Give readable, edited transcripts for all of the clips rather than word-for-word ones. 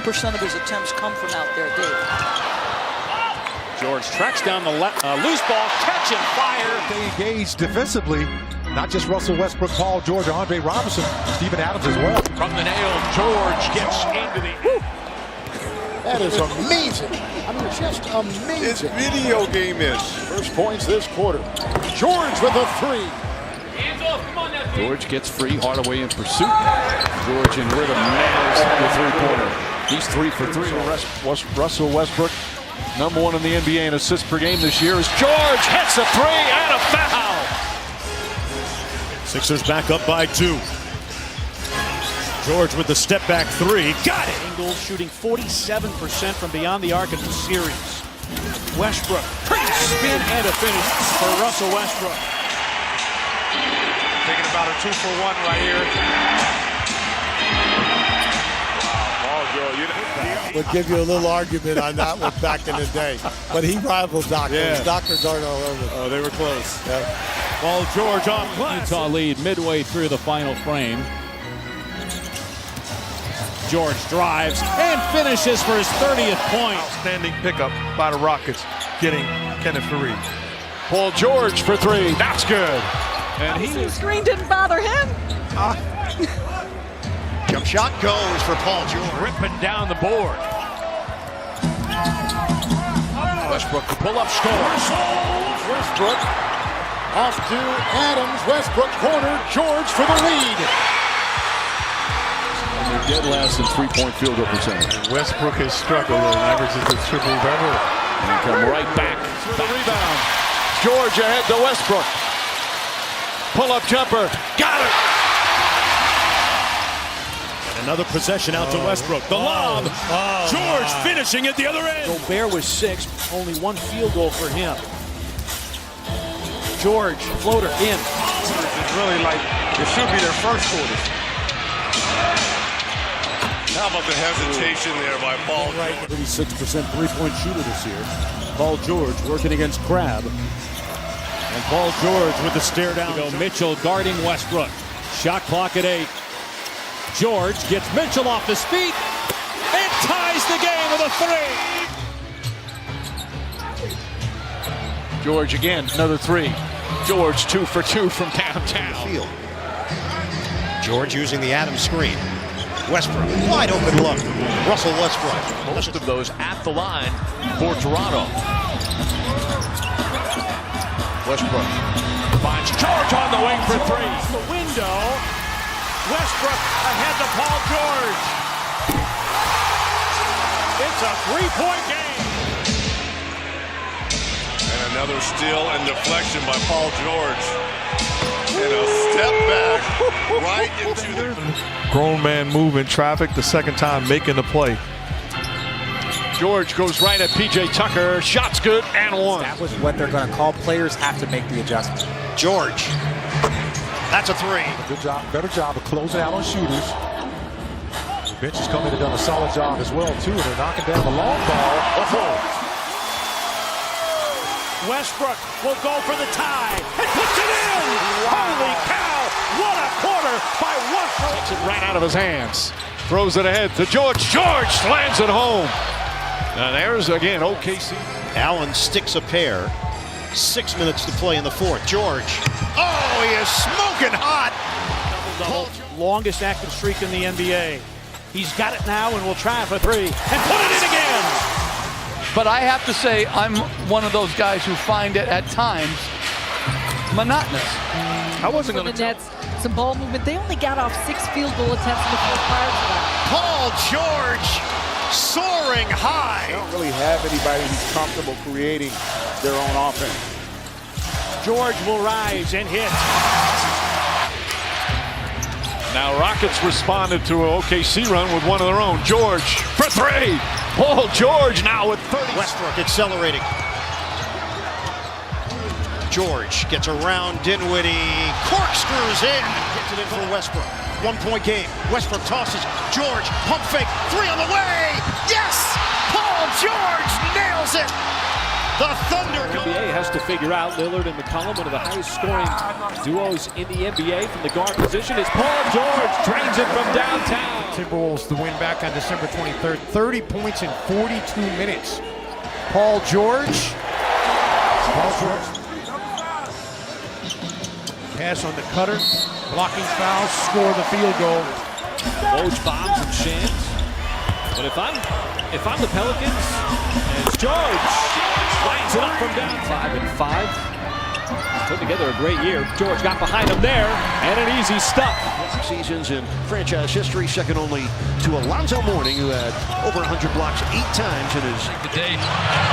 15% of his attempts come from out there, Dave. George tracks down the loose ball, catch and fire. They engage defensively. Not just Russell Westbrook, Paul George, Andre Robinson, Steven Adams as well. From the nail, George gets into the... That is amazing. I mean, just amazing. This video game is. First points this quarter. George with a three. Hands off, come on now, George gets free, Hardaway in pursuit. George in rhythm, nails the three-pointer. He's 3 for 3. Russell Westbrook, #1 in the NBA in assists per game this year. George hits a 3 and a foul. Sixers back up by 2. George with the step back 3. Got it! Ingles shooting 47% from beyond the arc in the series. Westbrook, pretty spin and a finish for Russell Westbrook. Thinking about a 2-for-1 right here. Would give you a little argument on that one back in the day. But he rivaled doctors. Yeah. Doctors aren't all over. Oh, they were close. Yeah. Paul George off glass. Utah lead midway through the final frame. George drives and finishes for his 30th point. Outstanding pickup by the Rockets, getting Kenneth Faried. Paul George for 3. That's good. And The screen didn't bother him. Jump shot goes for Paul George. ripping down the board. Westbrook, the pull-up scores. Westbrook off to Adams. Westbrook corner. George for the lead. And they're dead last in three-point field goal percentage. Westbrook has struggled and averages a triple-double. And they come right back for the rebound. George ahead to Westbrook. Pull-up jumper. Got it! Another possession out to Westbrook. The lob. George finishing at the other end. Gobert was 6, only 1 field goal for him. George, floater in. It's really like it should be their first quarter. How about the hesitation there by Paul? 36% three-point shooter this year. Paul George working against Crab. And Paul George with the stare down. Mitchell guarding Westbrook. Shot clock at 8. George gets Mitchell off his feet and ties the game with a 3. George again, another 3. George 2 for 2 from downtown. Field. George using the Adams screen. Westbrook, wide open look. Russell Westbrook. Most of those at the line for Toronto. Westbrook finds George on the wing for 3. The window. Westbrook ahead to Paul George. It's a 3-point game. And another steal and deflection by Paul George. And a step back right into the grown man move in traffic. The second time making the play. George goes right at P.J. Tucker. Shot's good and 1. That was what they're going to call. Players have to make the adjustment. George. That's a 3. Good job, better job of closing out on shooters. The bench has come in and done a solid job as well, too. And they're knocking down the long ball. Westbrook will go for the tie and puts it in. Holy cow! What a quarter by Westbrook. Takes it right out of his hands. Throws it ahead to George. George slams it home. Now there's again OKC. Allen sticks a pair. 6 minutes to play in the fourth. George. Oh, he is smoking hot. Longest active streak in the NBA. He's got it now and will try for 3 and put it in again. But I have to say, I'm one of those guys who find it at times monotonous. I wasn't For going the to Nets, some ball movement. They only got off 6 field goal attempts in the fourth prior to that. Paul George soaring high. They don't really have anybody who's comfortable creating their own offense. George will rise and hit. Now Rockets responded to an OKC run with one of their own. George for 3. Paul George now with 30. Westbrook accelerating. George gets around Dinwiddie. Corkscrews in. Gets it in for Westbrook. 1-point game. Westbrook tosses. George, pump fake. 3 on the way. Yes! Paul George nails it. The Thunder. NBA has to figure out. Lillard and McCollum, one of the highest scoring duos in the NBA from the guard position, is Paul George. Drains it from downtown. Timberwolves the win back on December 23rd. 30 points in 42 minutes. Paul George. Pass on the cutter. Blocking foul. Score the field goal. Woj bombs and shams. But if I'm the Pelicans, and it's George lines it up from down 5-5. Putting together a great year. George got behind him there, and an easy stuff. Seasons in franchise history, second only to Alonzo Mourning, who had over 100 blocks 8 times in his. The day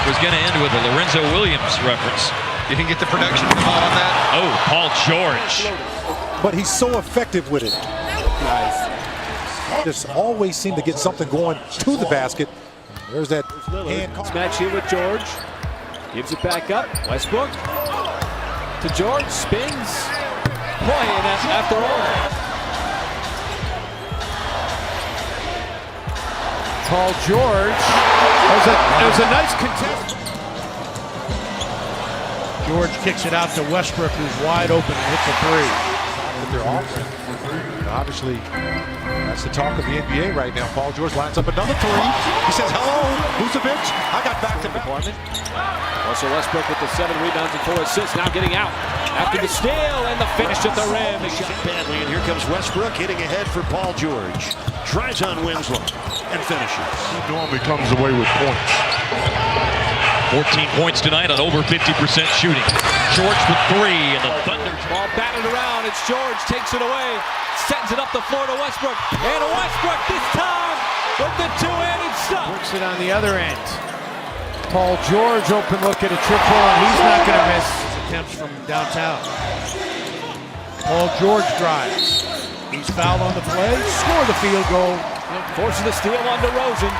was going to end with a Lorenzo Williams reference. You didn't get the production on that? Oh, Paul George. But he's so effective with it. Nice. Just always seem to get something going to the basket. There's that hand call. Match here with George. Gives it back up. Westbrook to George. Spins. Boy, and after all. Paul George. It was a nice contest. George kicks it out to Westbrook, who's wide open and hits a three. With their offense. Obviously, that's the talk of the NBA right now. Paul George lines up another three. He says, hello, Vucevic. I got back to back. Also Westbrook with the 7 rebounds and 4 assists. Now getting out after the steal and the finish at the rim. He shot badly, and here comes Westbrook hitting ahead for Paul George. Drives on Winslow and finishes. He normally comes away with points. 14 points tonight on over 50% shooting. George with 3, and the Thunder. Ball batted around. It's George, takes it away, sends it up the floor to Westbrook. And Westbrook this time with the two-handed stuff. Works it on the other end. Paul George, open look at a triple, and he's not going to miss his attempts from downtown. Paul George drives. He's fouled on the play. Score the field goal. Forces the steal on DeRozan.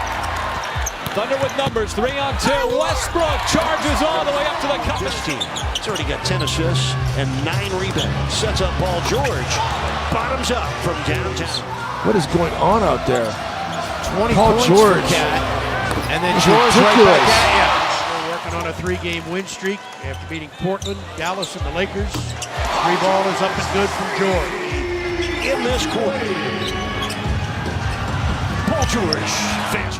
Thunder with numbers, 3-on-2. Westbrook charges all the way up to the cup. This team, it's already got 10 assists and 9 rebounds. Sets up Paul George. Bottoms up from downtown. What is going on out there? 20 Paul points George. for Cat. And then This is George right ridiculous. back at ya. We're working on a 3-game win streak after beating Portland, Dallas, and the Lakers. 3 ball is up and good from George. In this quarter, Paul George fast